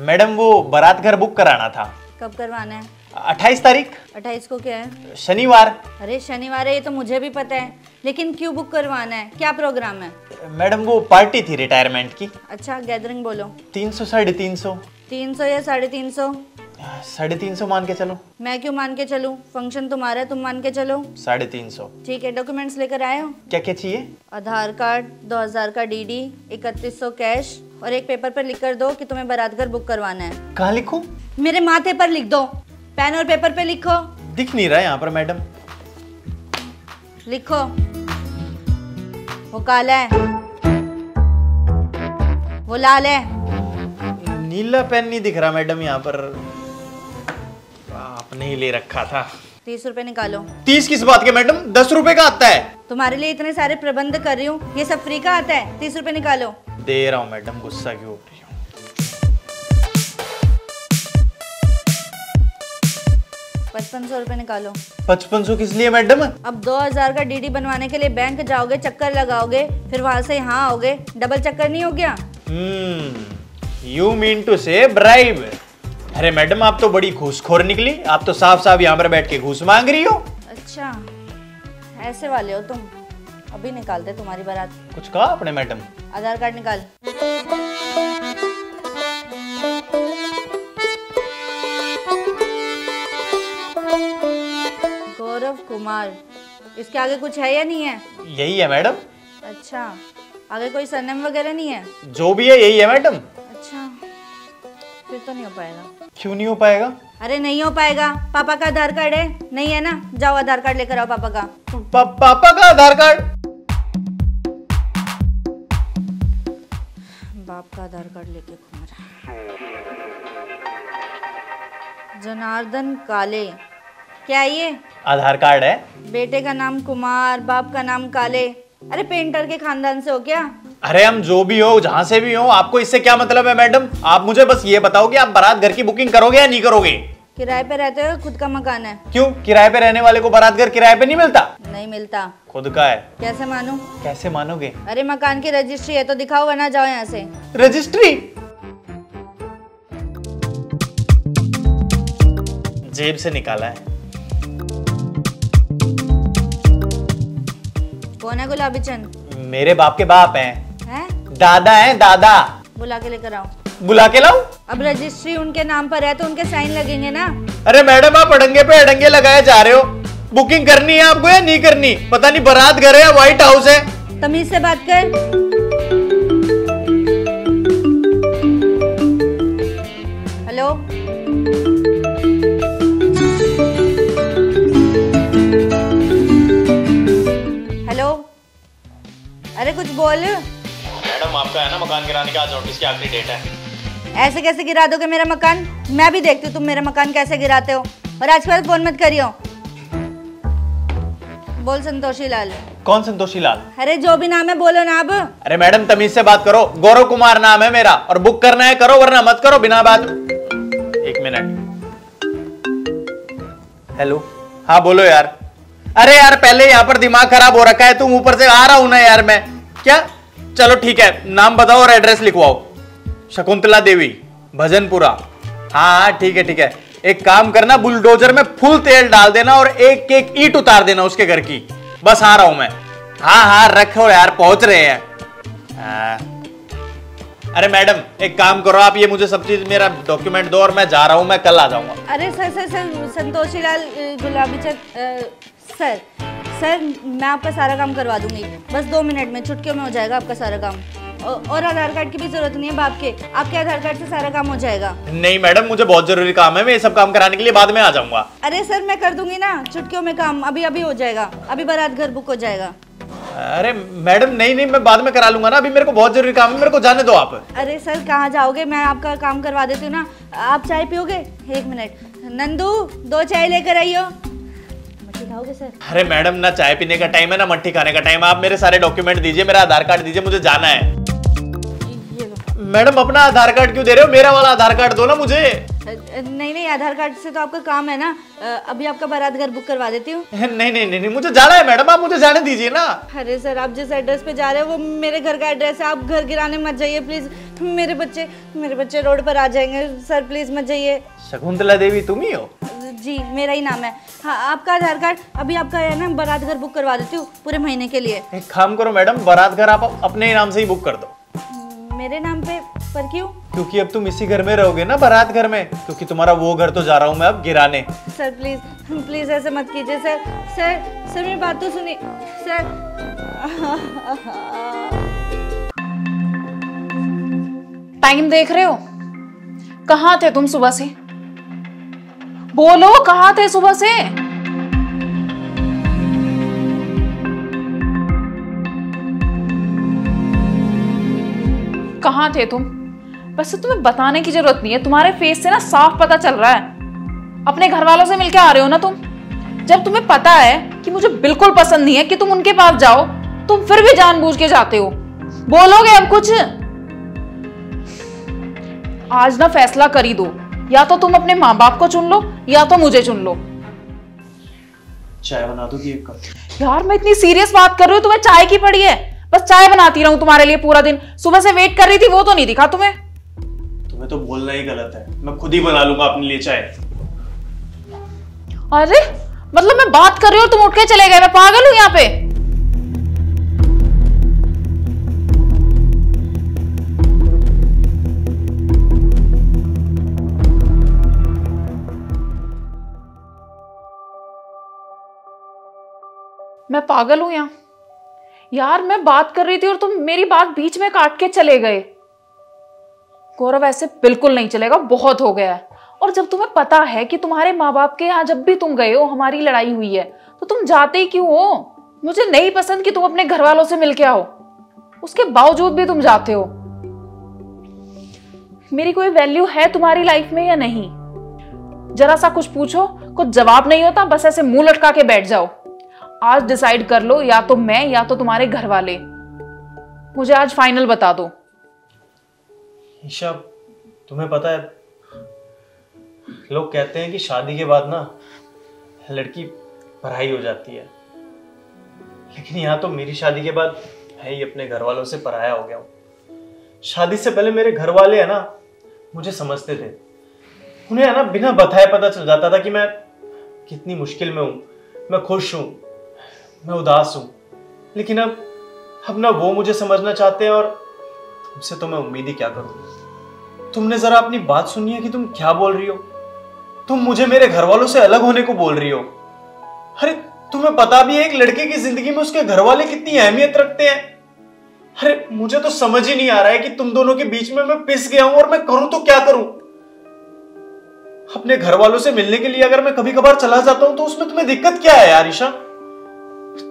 Madam वो बारात घर बुक कराना था। कब करवाना है? 28 तारीख। 28 को क्या है? शनिवार। अरे शनिवार है, ये तो मुझे भी पता है, लेकिन क्यों बुक करवाना है? क्या प्रोग्राम है? मैडम वो पार्टी थी रिटायरमेंट की। अच्छा, गैदरिंग बोलो। 300 350। 300 या 350? 350 मान के चलो। मैं क्यों मान के चलूं? फंक्शन तुम्हारा है, तुम मान के चलो। 350। ठीक है, डॉक्यूमेंट्स लेकर आए हो? क्या क्या चाहिए? आधार कार्ड, 2000 का डीडी, 3100 कैश और एक पेपर पर लिख कर दो कि तुम्हें बारात घर बुक करवाना है। कहाँ लिखूं? मेरे माथे पर लिख दो, पेन और पेपर पे लिखो। दिख नहीं रहा यहाँ पर मैडम। लिखो। वो काला है, वो लाल है। नीला पेन नहीं दिख रहा मैडम यहाँ पर। आपने ही ले रखा था। 30 रुपए निकालो। 30 किस बात के मैडम? 10 रुपए का आता है। तुम्हारे लिए इतने सारे प्रबंध कर रही हूँ, ये सब फ्री का आता है? 30 रुपए निकालो। दे रहा हूँ मैडम, गुस्सा क्यों हो रही हो? 5500 रुपए निकालो। 5500 किस लिए मैडम? अब 2000 का डीडी बनवाने के लिए बैंक जाओगे, चक्कर लगाओगे, फिर वहां से यहाँ आओगे, डबल चक्कर नहीं हो गया? यू मीन टू से ब्राइब? अरे मैडम आप तो बड़ी घूसखोर निकली। आप तो साफ साफ यहाँ पर बैठ के घूस मांग रही हो। अच्छा, ऐसे वाले हो तुम। अभी निकालते तुम्हारी बारात। कुछ कहा आपने मैडम? आधार कार्ड निकाल। गौरव कुमार। इसके आगे कुछ है या नहीं है? यही है मैडम। अच्छा, आगे कोई सरनेम वगैरह नहीं है? जो भी है यही है मैडम। अच्छा, फिर तो नहीं हो पाएगा। क्यों नहीं हो पाएगा? अरे नहीं हो पाएगा। पापा का आधार कार्ड है? नहीं है ना? जाओ आधार कार्ड लेकर आओ पापा का। पापा का आधार कार्ड? बाप का आधार कार्ड लेके घूम रहा है। जनार्दन काले। क्या ये? आधार कार्ड है। बेटे का नाम कुमार, बाप का नाम काले। अरे पेंटर के खानदान से हो क्या? अरे हम जो भी हो, जहां से भी हो, आपको इससे क्या मतलब है मैडम? आप मुझे बस ये बताओ कि आप बारात घर की बुकिंग करोगे या नहीं करोगे? किराए पे रहते हो? खुद का मकान है? क्यों, किराए पे रहने वाले को बारात घर किराए पे नहीं मिलता? नहीं मिलता। खुद का है। कैसे मानूं? कैसे मानोगे? अरे मकान की रजिस्ट्री है तो दिखाओ, वरना जाओ यहाँ से। रजिस्ट्री? जेब से निकाला है। कौन है गुलाबी चंद? मेरे बाप के बाप हैं। हैं? दादा हैं, दादा। बुला के लेकर आओ। बुला के लाऊं? अब रजिस्ट्री उनके नाम पर है तो उनके साइन लगेंगे ना। अरे मैडम आप अड़ंगे पे अड़ंगे लगाए जा रहे हो। बुकिंग करनी है आपको या नहीं करनी? पता नहीं बारात घर है या व्हाइट हाउस है। तमीज से बात कर। हेलो, हेलो, अरे कुछ बोल। मैडम आपका है ना मकान गिराने का आज नोटिस की आखिरी डेट है। ऐसे कैसे गिरा दोगे मेरा मकान? मैं भी देखती हूँ तुम मेरा मकान कैसे गिराते हो। और आज के बाद फोन मत करियो। बोल संतोषी लाल। कौन संतोषी लाल? अरे जो भी नाम है बोलो ना अब। अरे मैडम तमीज से बात करो। गौरव कुमार नाम है मेरा, और बुक करना है करो वरना मत करो बिना बात। एक मिनट। हेलो, हाँ बोलो यार। अरे यार पहले यहाँ पर दिमाग खराब हो रखा है, तुम ऊपर से आ रहा हूं ना यार मैं। क्या? चलो ठीक है, नाम बताओ और एड्रेस लिखवाओ। शकुंतला देवी, भजनपुरा। हाँ ठीक है ठीक है। एक काम करना, बुलडोजर में फुल तेल डाल देना और एक एक ईंट उतार देना उसके घर की। बस आ रहा हूं मैं। हाँ हाँ रखो यार, पहुंच रहे हैं। अरे मैडम एक काम करो, आप ये मुझे सब चीज मेरा डॉक्यूमेंट दो और मैं जा रहा हूं, मैं कल आ जाऊंगा। अरे सर सर सर संतोषी लाल गुलाबी चंद सर सर मैं आपका सारा काम करवा दूंगी। बस 2 मिनट में, चुटकियों में हो जाएगा आपका सारा काम। और आधार कार्ड की भी जरूरत नहीं है बाप के। आपके आधार कार्ड से सारा काम हो जाएगा। नहीं मैडम मुझे बहुत जरूरी काम है, मैं ये सब काम कराने के लिए बाद में आ जाऊंगा। अरे सर मैं कर दूंगी ना, चुटकियों में काम अभी अभी हो जाएगा। अभी बारात घर बुक हो जाएगा। अरे मैडम नहीं नहीं, मैं बाद में करा लूंगा ना, अभी मेरे को बहुत जरूरी काम है, मेरे को जाने दो आप। अरे सर कहाँ जाओगे, मैं आपका काम करवा देती हूँ ना। आप चाय पियोगे? 1 मिनट। नंदू 2 चाय लेकर आइयो। मट्टी खाओगे सर? अरे मैडम ना चाय पीने का टाइम है ना मट्टी खाने का टाइम है। आप मेरे सारे डॉक्यूमेंट दीजिए, मेरा आधार कार्ड दीजिए, मुझे जाना है। मैडम अपना आधार कार्ड क्यों दे रहे हो? मेरा वाला आधार कार्ड दो ना मुझे। नहीं नहीं, आधार कार्ड से तो आपका काम है ना। अभी आपका बारात घर बुक करवा देती हूँ। नहीं नहीं नहीं, मुझे जाना है मैडम, आप मुझे जाने दीजिए ना। अरे सर, आप जिस एड्रेस पे जा रहे हो वो मेरे घर का एड्रेस है, आप घर गिराने मत जाइए प्लीज। मेरे बच्चे रोड पर आ जाएंगे सर, प्लीज मत जाइए। शकुंतला देवी तुम ही हो? जी, मेरा ही नाम है। हाँ, आपका आधार कार्ड अभी आपका है ना, बारात घर बुक करवा देती हूँ पूरे महीने के लिए। एक काम करो मैडम, बारात घर आप अपने ही नाम से ही बुक कर दो। मेरे नाम पे? पर क्यों? क्योंकि अब तुम इसी घर में रहोगे ना, बारात घर में, क्योंकि तुम्हारा वो घर तो जा रहा हूँ मैं अब गिराने। सर प्लीज ऐसे मत कीजिए सर। सर मेरी बात तो सुनिए सर। टाइम देख रहे हो? कहाँ थे तुम सुबह से? बोलो, कहाँ थे सुबह से? कहाँ थे तुम? वैसे तुम्हें बताने की जरूरत नहीं है, तुम्हारे फेस से ना साफ पता चल रहा है। अपने घर वालों से मिलके आ रहे हो ना तुम। जब तुम्हें पता है कि मुझे बिल्कुल पसंद नहीं है कि तुम उनके पास जाओ, तुम फिर भी जानबूझ के जाते हो। बोलोगे अब कुछ? आज ना फैसला कर ही दो, या तो तुम अपने माँ बाप को चुन लो या तो मुझे चुन लो। चाय बना दोगी एक कप? यार मैं इतनी सीरियस बात कर रही हूँ, तुम्हें चाय की पड़ी है? बस चाय बनाती रहूं तुम्हारे लिए पूरा दिन। सुबह से वेट कर रही थी, वो तो नहीं दिखा तुम्हें। तुम्हें तो बोलना ही गलत है, मैं खुद ही बना लूंगा अपने लिए चाय। अरे मतलब मैं बात कर रही हूँ तुम उठ के चले गए, मैं पागल हूं यहाँ पे? मैं पागल हूं यहाँ? यार मैं बात कर रही थी और तुम मेरी बात बीच में काट के चले गए। गौरव ऐसे बिल्कुल नहीं चलेगा, बहुत हो गया है। और जब तुम्हें पता है कि तुम्हारे माँ बाप के यहाँ जब भी तुम गए हो हमारी लड़ाई हुई है, तो तुम जाते ही क्यों हो? मुझे नहीं पसंद कि तुम अपने घर वालों से मिलके आओ, उसके बावजूद भी तुम जाते हो। मेरी कोई वैल्यू है तुम्हारी लाइफ में या नहीं? जरा सा कुछ पूछो, कुछ जवाब नहीं होता, बस ऐसे मुंह लटका के बैठ जाओ। आज डिसाइड कर लो, या तो मैं या तो तुम्हारे घर वाले। मुझे आज फाइनल बता दो। ईशा, तुम्हें पता है लोग कहते हैं कि शादी के बाद ना लड़की पराई हो जाती है, लेकिन यहाँ तो मेरी शादी के बाद मैं ही अपने घर वालों से पराया हो गया हूँ। शादी से पहले मेरे घर वाले है ना मुझे समझते थे, उन्हें है ना बिना बताए पता चल जाता था कि मैं कितनी मुश्किल में हूँ, मैं खुश हूँ, मैं उदास हूं। लेकिन अब ना वो मुझे समझना चाहते हैं, और तुमसे तो मैं उम्मीद ही क्या करूं। तुमने जरा अपनी बात सुनी है कि तुम क्या बोल रही हो? तुम मुझे मेरे घर वालों से अलग होने को बोल रही हो। अरे तुम्हें पता भी है एक लड़के की जिंदगी में उसके घर वाले कितनी अहमियत रखते हैं। अरे मुझे तो समझ ही नहीं आ रहा है कि तुम दोनों के बीच में मैं पिस गया हूं, और मैं करूं तो क्या करूं। अपने घर वालों से मिलने के लिए अगर मैं कभी कभार चला जाता हूं तो उसमें तुम्हें दिक्कत क्या है यार ईशा?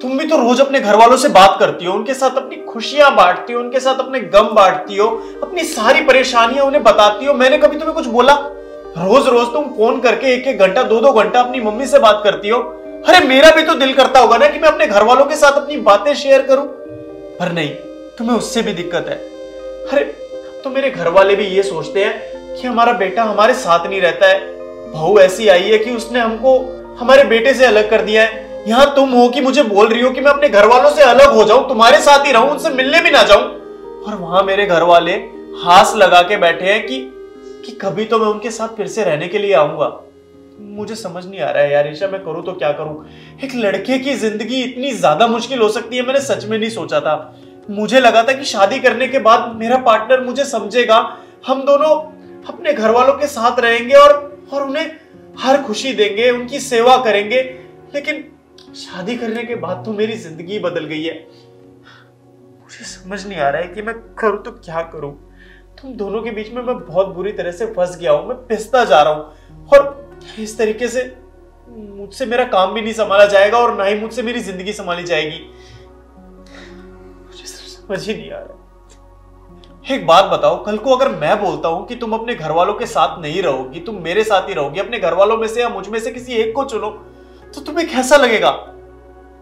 तुम भी तो रोज अपने घर वालों से बात करती हो, उनके साथ अपनी खुशियां बांटती हो, उनके साथ अपने गम बांटती हो, अपनी सारी परेशानियां उन्हें बताती हो। मैंने कभी तुम्हें कुछ बोला? रोज रोज तुम फोन करके 1-1 घंटा 2-2 घंटा अपनी मम्मी से बात करती हो। अरे मेरा भी तो दिल करता होगा ना कि मैं अपने घर वालों के साथ अपनी बातें शेयर करूं, पर नहीं, तुम्हें उससे भी दिक्कत है। अरे तो मेरे घर वाले भी ये सोचते हैं कि हमारा बेटा हमारे साथ नहीं रहता है, बहू ऐसी आई है कि उसने हमको हमारे बेटे से अलग कर दिया है। यहां तुम हो कि मुझे बोल रही हो कि मैं अपने घर वालों से अलग हो जाऊं, तुम्हारे साथ ही रहूं, उनसे मिलने भी ना जाऊं, और वहां मेरे घर वाले हाथ लगा के बैठे हैं कि कभी तो मैं उनके साथ फिर से रहने के लिए आऊंगा। मुझे समझ नहीं आ रहा है यार ईशा, मैं करूं तो क्या करूं। एक लड़के की जिंदगी इतनी ज्यादा मुश्किल हो सकती है, मैंने सच में नहीं सोचा था। मुझे लगा था कि शादी करने के बाद मेरा पार्टनर मुझे समझेगा, हम दोनों अपने घर वालों के साथ रहेंगे और उन्हें हर खुशी देंगे, उनकी सेवा करेंगे। लेकिन शादी करने के बाद तो मेरी जिंदगी बदल गई है। मुझे समझ नहीं आ रहा है कि मैं करूं तो क्या करूं। तुम दोनों के बीच में मैं बहुत बुरी तरह से फंस गया हूं, मैं पिसता जा रहा हूं, और इस तरीके से मुझसे मेरा काम भी नहीं संभाला जाएगा और ना ही मुझसे मेरी जिंदगी संभाली जाएगी। मुझे समझ ही नहीं आ रहा। एक बात बताओ, कल को अगर मैं बोलता हूं कि तुम अपने घर वालों के साथ नहीं रहोगी, तुम मेरे साथ ही रहोगी, अपने घर वालों में से या मुझ में से किसी एक को चुनो, तो तुम्हें कैसा लगेगा?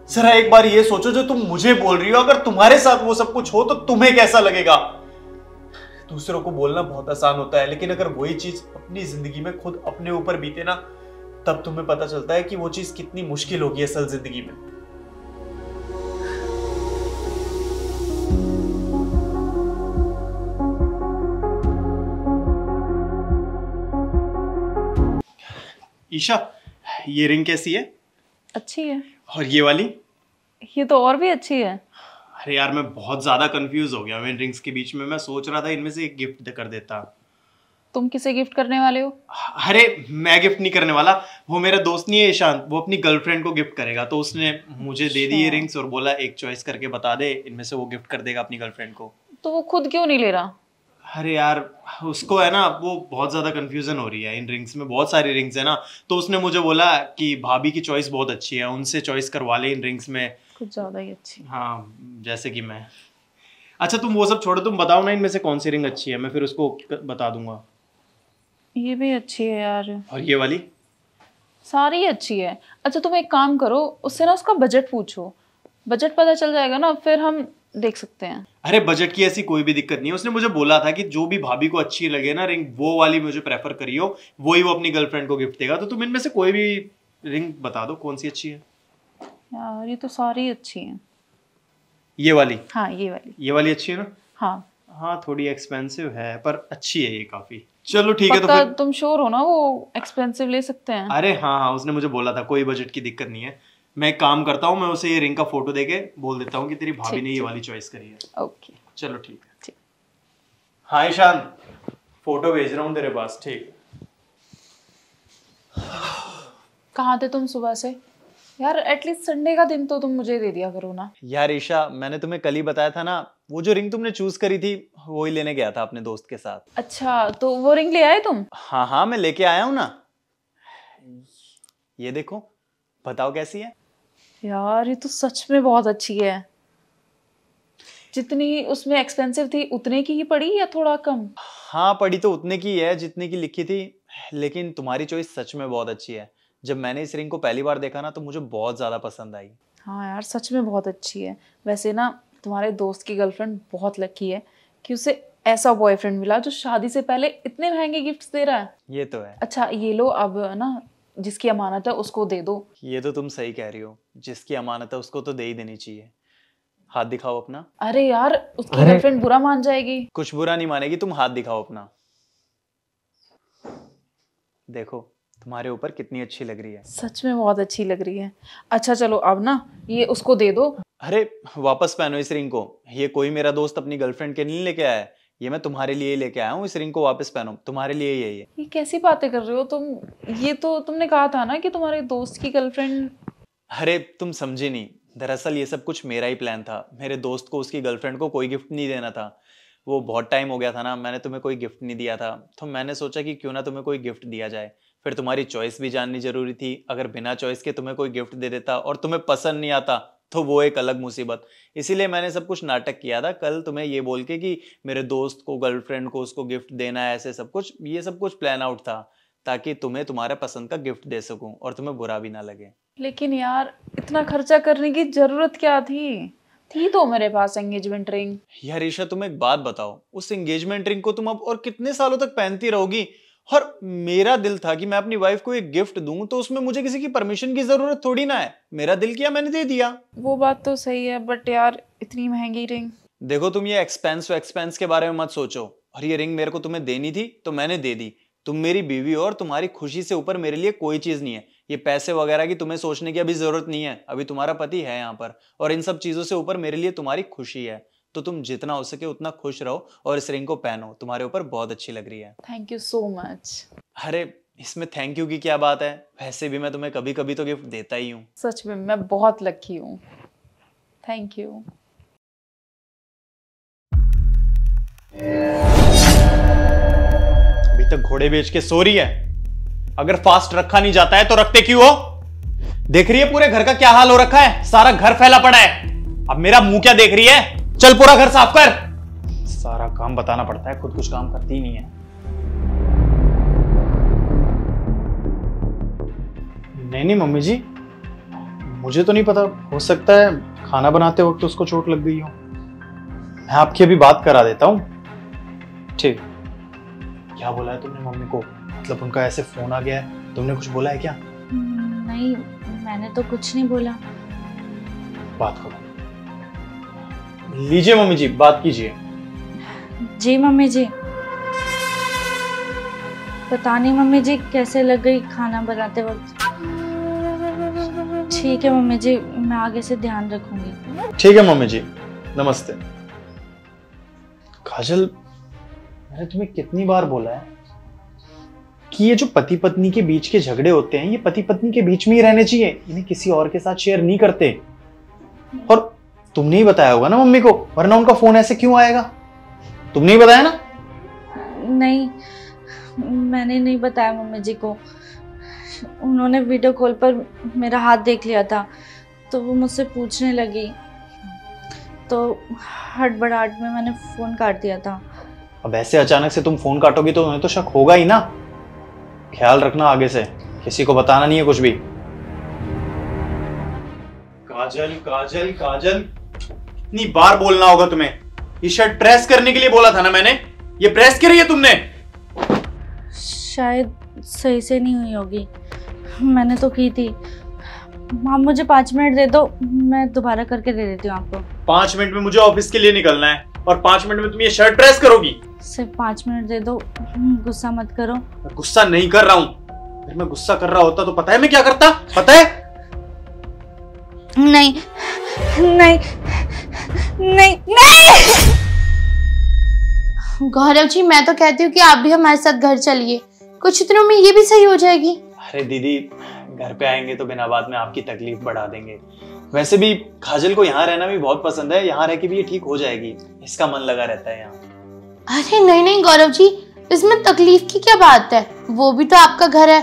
जरा एक बार ये सोचो, जो तुम मुझे बोल रही हो, अगर तुम्हारे साथ वो सब कुछ हो तो तुम्हें कैसा लगेगा? दूसरों को बोलना बहुत आसान होता है, लेकिन अगर वही चीज अपनी जिंदगी में खुद अपने ऊपर बीते ना, तब तुम्हें पता चलता है कि वो चीज कितनी मुश्किल होगी असल जिंदगी में। ईशा, ये रिंग कैसी है? अच्छी है। और ये वाली? ये तो और भी अच्छी है। अरे यार, मैं बहुत ज्यादा कंफ्यूज हो गया हूं इन रिंग्स के बीच में। मैं सोच रहा था इनमें से एक गिफ्ट कर देता। तुम किसे गिफ्ट करने वाले हो? अरे मैं गिफ्ट नहीं करने वाला, वो मेरा दोस्त नहीं है ईशान, वो अपनी गर्लफ्रेंड को गिफ्ट करेगा। तो उसने मुझे दे दी ये रिंग्स और बोला एक चॉइस करके बता दे, इनमें से वो गिफ्ट कर देगा अपनी गर्लफ्रेंड को। तो वो खुद क्यों नहीं ले रहा? अरे यार, उसको है ना, वो बहुत ज्यादा कंफ्यूजन हो रही है इन रिंग्स में, बहुत सारी रिंग्स है ना। तो उसने मुझे बोला कि भाभी की चॉइस बहुत अच्छी है, उनसे चॉइस करवा ले इन रिंग्स में। कुछ ज्यादा ही अच्छी। हाँ, जैसे कि मैं। अच्छा तुम वो सब छोड़ो, तुम बताओ ना इनमें से कौन सी रिंग अच्छी है, मैं फिर उसको बता दूंगा। ये भी अच्छी है यार। और ये वाली? सारी अच्छी है। अच्छा तुम एक काम करो, उससे ना उसका बजट पूछो, बजट पता चल जाएगा ना, फिर हम देख सकते हैं। अरे बजट की ऐसी कोई भी दिक्कत नहीं है, उसने मुझे बोला था कि जो भी भाभी को अच्छी लगे ना रिंग, वो वाली मुझे प्रेफर करियो, वही वो अपनी गर्लफ्रेंड को गिफ्ट देगा। तो तुम इनमें से कोई भी रिंग बता दो कौन सी अच्छी है। यार ये तो सारी अच्छी हैं। ये वाली? हाँ ये वाली। ये वाली अच्छी है ना? हाँ हाँ, थोड़ी एक्सपेंसिव है पर अच्छी है ये काफी। चलो ठीक है। तो पक्का फिर तुम श्योर हो ना वो एक्सपेंसिव ले सकते हैं? अरे हाँ हाँ, उसने मुझे बोला था कोई बजट की दिक्कत नहीं है। मैं एक काम करता हूँ, मैं उसे ये रिंग का फोटो देके बोल देता हूँ कि तेरी भाभी ने ये वाली चॉइस करी है। ओके चलो ठीक है। ठीक। हाँ ईशान, फोटो भेज रहा हूँ तेरे पास, ठीक? कहाँ थे तुम सुबह से? यार एटलीस्ट संडे का दिन तो तुम मुझे दे दिया करो ना। यार ईशा, मैंने तुम्हें कल ही बताया था ना, वो जो रिंग तुमने चूज करी थी वो ही लेने गया था अपने दोस्त के साथ। अच्छा तो वो रिंग ले आए तुम? हाँ हाँ, मैं लेके आया हूँ ना। ये देखो, बताओ कैसी है? यार ये तो सच में बहुत अच्छी है। जितनी उसमें एक्सपेंसिव थी उतने की ही पड़ी या थोड़ा कम? हाँ, पड़ी तो उतने की है जितने की लिखी थी, लेकिन तुम्हारी चॉइस सच में बहुत अच्छी है। जब मैंने इस रिंग को पहली बार देखा ना, तो मुझे बहुत ज्यादा पसंद आई। हाँ यार सच में बहुत अच्छी है। वैसे ना तुम्हारे दोस्त की गर्लफ्रेंड बहुत लकी है कि उसे ऐसा बॉयफ्रेंड मिला जो शादी से पहले इतने महंगे गिफ्ट्स दे रहा है। ये तो है। अच्छा ये लो, अब ना जिसकी अमानत है उसको दे दो। ये तो तुम सही कह रही हो, जिसकी अमानत है उसको तो दे ही देनी चाहिए। हाथ दिखाओ अपना। अरे यार उसकी गर्लफ्रेंड बुरा मान जाएगी। कुछ बुरा नहीं मानेगी, तुम हाथ दिखाओ अपना। देखो तुम्हारे ऊपर कितनी अच्छी लग रही है। सच में बहुत अच्छी लग रही है। अच्छा चलो अब ना ये उसको दे दो। अरे वापस पहनो इस रिंग को, ये कोई मेरा दोस्त अपनी गर्लफ्रेंड के लिए लेके आया है, ये मैं तुम्हारे लिए लेके आया हूँ। इस रिंग को वापस पहनो, तुम्हारे लिए ही है ये कैसी बातें कर रहे हो तुम? ये तो तुमने कहा था ना कि तुम्हारे दोस्त की गर्लफ्रेंड। अरे तुम समझे नहीं, दरअसल ये सब कुछ मेरा ही प्लान था। मेरे दोस्त को उसकी गर्लफ्रेंड को कोई गिफ्ट नहीं देना था। वो बहुत टाइम हो गया था ना, मैंने तुम्हें कोई गिफ्ट नहीं दिया था, तो मैंने सोचा कि क्यों ना तुम्हें कोई गिफ्ट दिया जाए। फिर तुम्हारी चॉइस भी जाननी जरूरी थी। अगर बिना चॉइस के तुम्हें कोई गिफ्ट दे देता और तुम्हें पसंद नहीं आता तो वो एक अलग मुसीबत। इसीलिए मैंने सब कुछ नाटक किया था कल तुम्हें ये बोल के कि मेरे दोस्त को, गर्लफ्रेंड को उसको गिफ्ट देना है, ऐसे सब कुछ। ये सब कुछ प्लान आउट था ताकि तुम्हें तुम्हारे पसंद का गिफ्ट दे सकूं और तुम्हें बुरा भी ना लगे। लेकिन यार इतना खर्चा करने की जरूरत क्या थी तो मेरे पास एंगेजमेंट रिंग। यार ईशा, तुम एक बात बताओ, उस एंगेजमेंट रिंग को तुम अब और कितने सालों तक पहनती रहोगी? और मेरा दिल था कि मैं अपनी वाइफ को एक गिफ्ट दूं, तो उसमें मुझे किसी की परमिशन की जरूरत थोड़ी ना है। मेरा दिल किया, मैंने दे दिया। वो बात तो सही है, बट यार इतनी महंगी रिंग। देखो तुम ये एक्सपेंस के बारे में मत सोचो। और ये रिंग मेरे को तुम्हें देनी थी तो मैंने दे दी। तुम मेरी बीवी हो और तुम्हारी खुशी से ऊपर मेरे लिए कोई चीज नहीं है। ये पैसे वगैरह की तुम्हें सोचने की अभी जरूरत नहीं है। अभी तुम्हारा पति है यहाँ पर, और इन सब चीजों से ऊपर मेरे लिए तुम्हारी खुशी है। तो तुम जितना हो सके उतना खुश रहो और इस रिंग को पहनो, तुम्हारे ऊपर बहुत अच्छी लग रही है। Thank you so much. अरे इसमें थैंक यू की क्या बात है? वैसे भी मैं तुम्हें कभी कभी तो गिफ्ट देता ही हूँ। सच में मैं बहुत लकी हूँ। Thank you. अभी तक घोड़े बेच के सो रही है। अगर फास्ट रखा नहीं जाता है तो रखते क्यों हो? देख रही है पूरे घर का क्या हाल हो रखा है, सारा घर फैला पड़ा है। अब मेरा मुंह क्या देख रही है? चल पूरा घर साफ कर। सारा काम बताना पड़ता है, खुद कुछ काम करती ही नहीं है। नहीं मम्मी जी, मुझे तो नहीं पता, हो सकता है खाना बनाते वक्त उसको चोट लग गई हो। मैं आपकी अभी बात करा देता हूँ। ठीक। क्या बोला है तुमने मम्मी को? मतलब उनका ऐसे फोन आ गया है, तुमने कुछ बोला है क्या? नहीं, मैंने तो कुछ नहीं बोला। बात करो। लीजिए मम्मी जी, बात कीजिए। जी मम्मी जी। पता नहीं मम्मी जी कैसे लग गई खाना बनाते वक्त। ठीक है मम्मी जी, मैं आगे से ध्यान रखूंगी। ठीक है मम्मी जी, नमस्ते। काजल, मैंने तुम्हें कितनी बार बोला है कि ये जो पति पत्नी के बीच के झगड़े होते हैं, ये पति पत्नी के बीच में ही रहने चाहिए, इन्हें किसी और के साथ शेयर नहीं करते। और तुमने ही बताया होगा ना मम्मी को, वरना उनका फोन ऐसे क्यों आएगा? तुमने ही बताया ना? नहीं, मैंने नहीं बताया मम्मी जी को। उन्होंने वीडियो कॉल पर मेरा हाथ देख लिया था, तो वो मुझसे पूछने लगी, तो हड़बड़ाहट में मैंने फोन काट दिया था। अब ऐसे अचानक से तुम फोन काटोगी तो उन्हें तो शक होगा ही ना। ख्याल रखना आगे से, किसी को बताना नहीं है कुछ भी। काजल काजल काजल, इतनी बार बोलना होगा तुम्हें। ये शर्ट प्रेस करने के लिए बोला था ना मैंने, ये प्रेस करी है तुमने? शायद सही से नहीं हुई होगी, मैंने तो की थी। आप मुझे 5 मिनट दे दो, मैं दोबारा करके दे देती हूँ आपको। 5 मिनट में मुझे ऑफिस के लिए निकलना है और 5 मिनट में तुम ये शर्ट प्रेस करोगी? सिर्फ 5 मिनट दे दो, गुस्सा मत करो। मैं गुस्सा नहीं कर रहा हूँ। अगर मैं गुस्सा कर रहा होता तो पता है मैं क्या करता? पता है? नहीं नहीं नहीं नहीं। गौरव जी, मैं तो कहती हूँ कि आप भी हमारे साथ घर चलिए, कुछ दिनों में ये भी सही हो जाएगी। अरे दीदी, घर पे आएंगे तो बिना बात में आपकी तकलीफ बढ़ा देंगे। वैसे भी काजल को यहाँ रहना भी बहुत पसंद है, यहाँ रह के भी ये ठीक हो जाएगी, इसका मन लगा रहता है यहाँ। अरे नहीं नहीं गौरव जी, इसमें तकलीफ की क्या बात है, वो भी तो आपका घर है।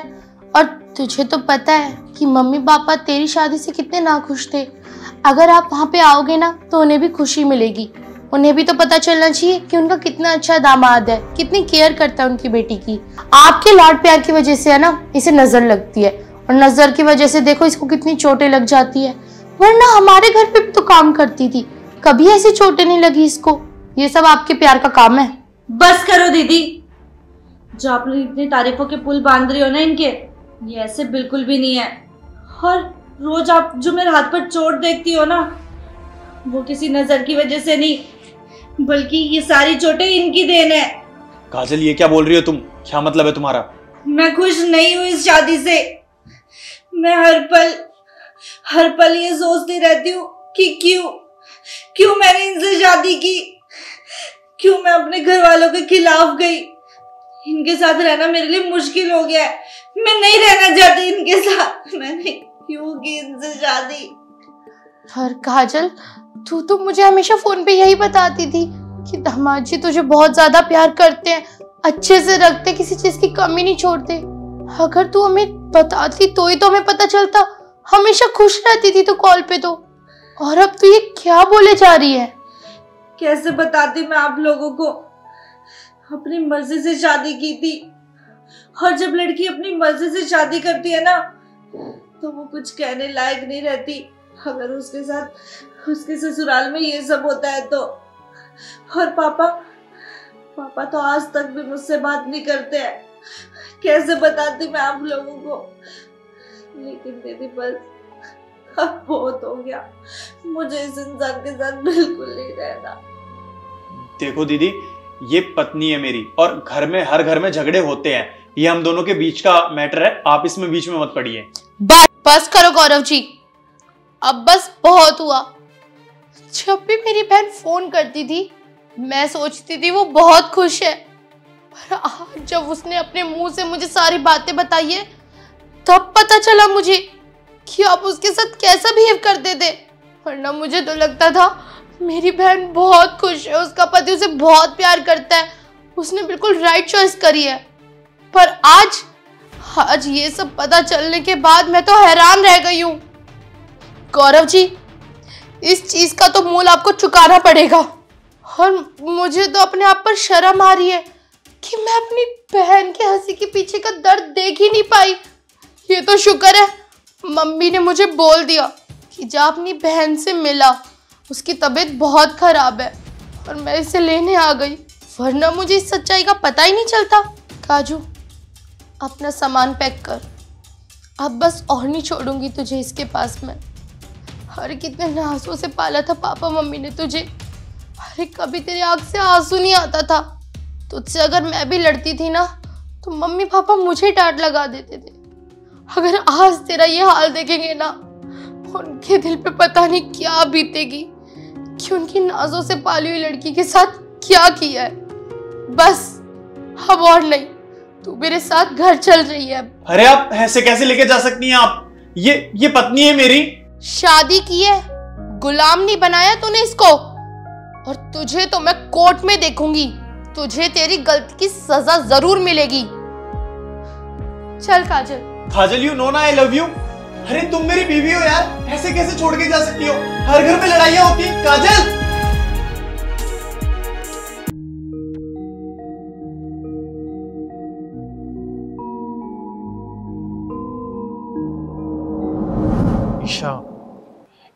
और तुझे तो पता है कि मम्मी पापा तेरी शादी से कितने नाखुश थे। अगर आप वहाँ पे आओगे ना तो उन्हें भी खुशी मिलेगी। उन्हें भी तो पता चलना चाहिए कि उनका कितना अच्छा दामाद है, कितनी केयर करता है उनकी बेटी की। आपके लाड प्यार की वजह से है ना इसे नजर लगती है, और नजर की वजह से देखो इसको कितनी चोटें लग जाती है। वरना हमारे घर पे भी तो काम करती थी, कभी ऐसी चोटें नहीं लगी इसको। ये सब आपके प्यार का काम है। बस करो दीदी, जो आप लोग इतनी तारीफों के पुल बांध रही हो ना इनके, ये ऐसे बिल्कुल भी नहीं है। और रोज आप जो मेरे हाथ पर चोट देखती हो ना, वो किसी नजर की वजह से नहीं, बल्कि ये सारी चोटें इनकी देन है। काजल, ये क्या बोल रही हो तुम? क्या मतलब है तुम्हारा? मैं खुश नहीं हूँ इस शादी से। मैं हर पल ये सोचती रहती हूँ कि क्यों मैंने इनसे शादी की, क्यों मैं अपने घर वालों के खिलाफ गई। इनके साथ रहना मेरे लिए मुश्किल हो गया है, मैं नहीं रहना चाहती इनके साथ। मैंने क्यों की इनसे शादी? और काजल, तू तो मुझे हमेशा फोन पे यही बताती थी कि दामाद जी तुझे बहुत ज्यादा प्यार करते हैं, अच्छे से रखते, किसी चीज की कमी नहीं छोड़ते। अगर तू हमें बताती तो ही तो हमें पता चलता। हमेशा खुश रहती थी तो कॉल पे तो। और अब तू ये क्या बोले जा रही है? कैसे बताती मैं आप लोगों को? अपनी मर्जी से शादी की थी, और जब लड़की अपनी मर्जी से शादी करती है ना तो वो कुछ कहने लायक नहीं रहती। अगर उसके साथ उसके ससुराल में ये सब होता है तो। और पापा तो आज तक भी मुझसे बात नहीं करते हैं। कैसे बताती मैं आप लोगों को? लेकिन दीदी बस अब बहुत हो गया, मुझे इस इंसान के साथ बिल्कुल नहीं रहना। देखो दीदी, ये पत्नी है मेरी, और हर घर में झगड़े होते हैं, ये हम दोनों के बीच का मैटर है, आप इसमें बीच में मत पड़िए। बस करो गौरव जी, अब बस बहुत हुआ। जब भी मेरी बहन फोन करती थी मैं सोचती थी वो बहुत खुश है, पर आज जब उसने अपने मुंह से मुझे सारी बातें बताई है तब पता चला मुझे कि आप उसके साथ कैसा बिहेव करते थे। वरना मुझे तो लगता था मेरी बहन बहुत खुश है, उसका पति उसे बहुत प्यार करता है, उसने बिल्कुल राइट चॉइस करी है। पर आज ये सब पता चलने के बाद मैं तो हैरान रह गई हूँ। गौरव जी, इस चीज का तो मूल आपको चुकाना पड़ेगा। और मुझे तो अपने आप पर शर्म आ रही है कि मैं अपनी बहन के हंसी के पीछे का दर्द देख ही नहीं पाई। ये तो शुक्र है मम्मी ने मुझे बोल दिया कि जा अपनी बहन से मिला, उसकी तबीयत बहुत खराब है, और मैं इसे लेने आ गई। वरना मुझे इस सच्चाई का पता ही नहीं चलता। काजू, अपना सामान पैक कर, अब बस और नहीं छोड़ूंगी तुझे इसके पास में। अरे कितने नाजों से पाला था पापा मम्मी ने तुझे। अरे कभी तेरी आंख से आंसू नहीं आता था। तुझसे अगर मैं भी लड़ती थी ना तो मम्मी पापा मुझे डांट लगा देते थे। अगर आज तेरा ये हाल देखेंगे ना, उनके दिल पे पता नहीं क्या बीतेगी कि उनकी नाजों से पाली हुई लड़की के साथ क्या किया है। बस अब और नहीं, तू मेरे साथ घर चल रही है। अरे आप ऐसे कैसे लेके जा सकती हैं आप? ये पत्नी है मेरी। शादी की है, गुलाम नहीं बनाया तूने इसको। और तुझे तो मैं कोर्ट में देखूंगी, तुझे तेरी गलती की सजा जरूर मिलेगी। चल काजल। काजल, यू नो ना आई लव यू। अरे तुम मेरी बीवी हो यार, ऐसे कैसे छोड़ के जा सकती हो? हर घर में लड़ाइयां होती हैं काजल।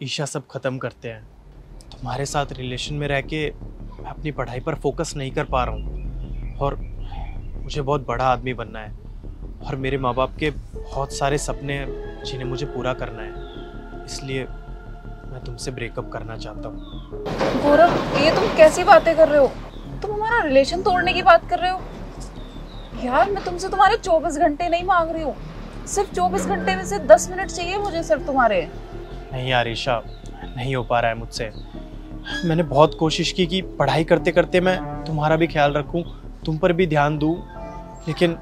ईशा सब खत्म करते हैं। तुम्हारे साथ रिलेशन में रह के मैं अपनी पढ़ाई पर फोकस नहीं कर पा रहा हूँ और मुझे बहुत बड़ा आदमी बनना है और मेरे माँ बाप के बहुत सारे सपने हैं जिन्हें मुझे पूरा करना है। इसलिए मैं तुमसे ब्रेकअप करना चाहता हूँ। गौरव, ये तुम कैसी बातें कर रहे हो? तुम हमारा रिलेशन तोड़ने की बात कर रहे हो? यार मैं तुमसे तुम्हारे 24 घंटे नहीं मांग रही हूँ, सिर्फ 24 घंटे में से 10 मिनट चाहिए मुझे सिर्फ तुम्हारे। नहीं यार ईशा, नहीं हो पा रहा है मुझसे। मैंने बहुत कोशिश की कि पढ़ाई करते करते मैं तुम्हारा भी ख्याल रखूं, तुम पर भी ध्यान दूं, लेकिन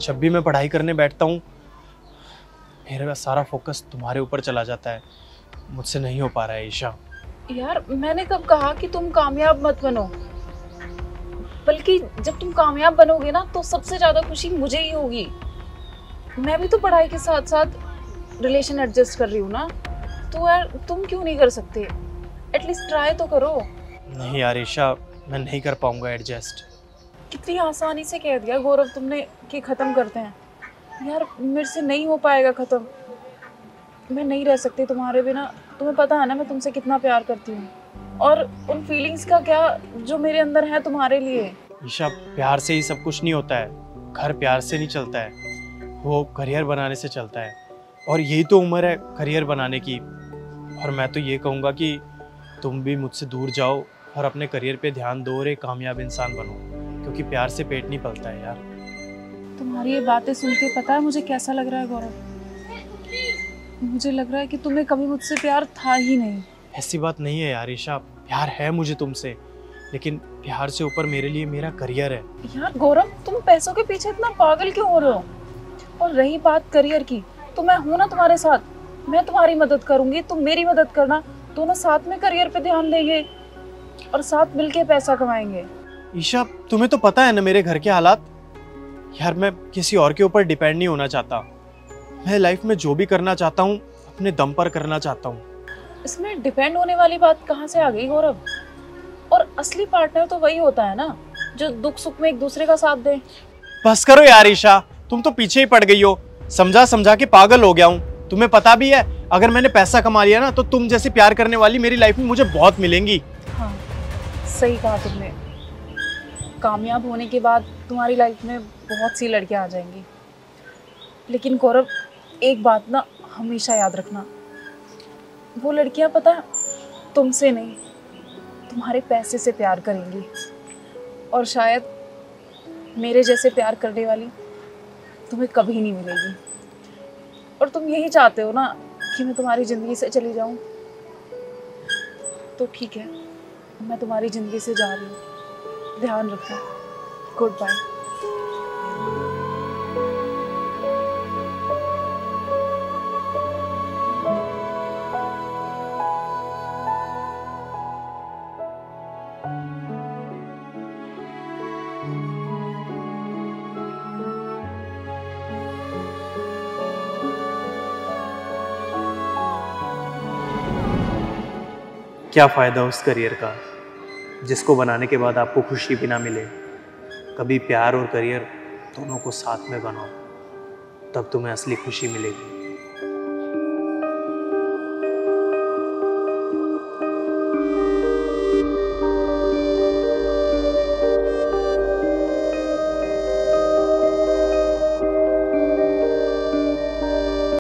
जब भी मैं पढ़ाई करने बैठता हूं मेरा सारा फोकस तुम्हारे ऊपर चला जाता है। मुझसे नहीं हो पा रहा है ईशा। यार मैंने कब कहा कि तुम कामयाब मत बनो? बल्कि जब तुम कामयाब बनोगे ना तो सबसे ज्यादा खुशी मुझे ही होगी। मैं भी तो पढ़ाई के साथ साथ रिलेशन एडजस्ट कर रही हूँ ना, तो यार तुम क्यों नहीं कर सकते? एटलीस्ट ट्राई तो करो। नहीं यार ईशा, मैं नहीं कर पाऊंगा एडजस्ट। कितनी आसानी से कह दिया गौरव तुमने कि ख़त्म करते हैं। यार मेरे से नहीं हो पाएगा ख़त्म, मैं नहीं रह सकती तुम्हारे बिना। तुम्हें पता है ना मैं तुमसे कितना प्यार करती हूँ, और उन फीलिंग्स का क्या जो मेरे अंदर है तुम्हारे लिए। ईशा, प्यार से ही सब कुछ नहीं होता है। घर प्यार से नहीं चलता है, वो करियर बनाने से चलता है। और यही तो उम्र है करियर बनाने की। और मैं तो ये कहूँगा कि तुम भी मुझसे दूर जाओ और अपने करियर पे ध्यान दो और एक कामयाब इंसान बनो, क्योंकि प्यार से पेट नहीं पलता है यार। तुम्हारी ये बातें सुन के पता है मुझे कैसा लग रहा है गौरव? मुझे लग रहा है कि तुम्हें कभी मुझसे प्यार था ही नहीं। ऐसी बात नहीं है यार ईशा, प्यार है मुझे तुमसे, लेकिन प्यार से ऊपर मेरे लिए मेरा करियर है। यार गौरव, तुम पैसों के पीछे इतना पागल क्यों हो रहे हो? और रही बात करियर की, तो मैं हूं ना तुम्हारे साथ। मैं तुम्हारी मदद करूंगी, तुम मेरी मदद करना, दोनों साथ में करियर पे ध्यान देंगे और साथ मिलके पैसा कमाएंगे। ईशा, तुम्हें तो पता है ना मेरे घर के हालात। यार मैं किसी और के ऊपर डिपेंड नहीं होना चाहता। मैं लाइफ में जो भी करना चाहता हूँ अपने दम पर करना चाहता हूँ। इसमें डिपेंड होने वाली बात कहाँ से आ गई गौरव? और असली पार्टनर तो वही होता है ना जो दुख सुख में एक दूसरे का साथ दे। बस करो यार ईशा, तुम तो पीछे ही पड़ गई हो। समझा समझा के पागल हो गया हूँ। तुम्हें पता भी है अगर मैंने पैसा कमा लिया ना तो तुम जैसी प्यार करने वाली मेरी लाइफ में मुझे बहुत मिलेंगी। हाँ सही कहा तुमने। कामयाब होने के बाद तुम्हारी लाइफ में बहुत सी लड़कियां आ जाएंगी, लेकिन गौरव एक बात ना हमेशा याद रखना, वो लड़कियां पता है तुमसे नहीं तुम्हारे पैसे से प्यार करेंगी, और शायद मेरे जैसे प्यार करने वाली तुम्हें कभी नहीं मिलेगी। और तुम यही चाहते हो ना कि मैं तुम्हारी ज़िंदगी से चली जाऊं, तो ठीक है मैं तुम्हारी ज़िंदगी से जा रही हूँ। ध्यान रखना। Goodbye. क्या फ़ायदा उस करियर का जिसको बनाने के बाद आपको खुशी भी ना मिले। कभी प्यार और करियर दोनों को साथ में बनाओ, तब तुम्हें असली खुशी मिलेगी।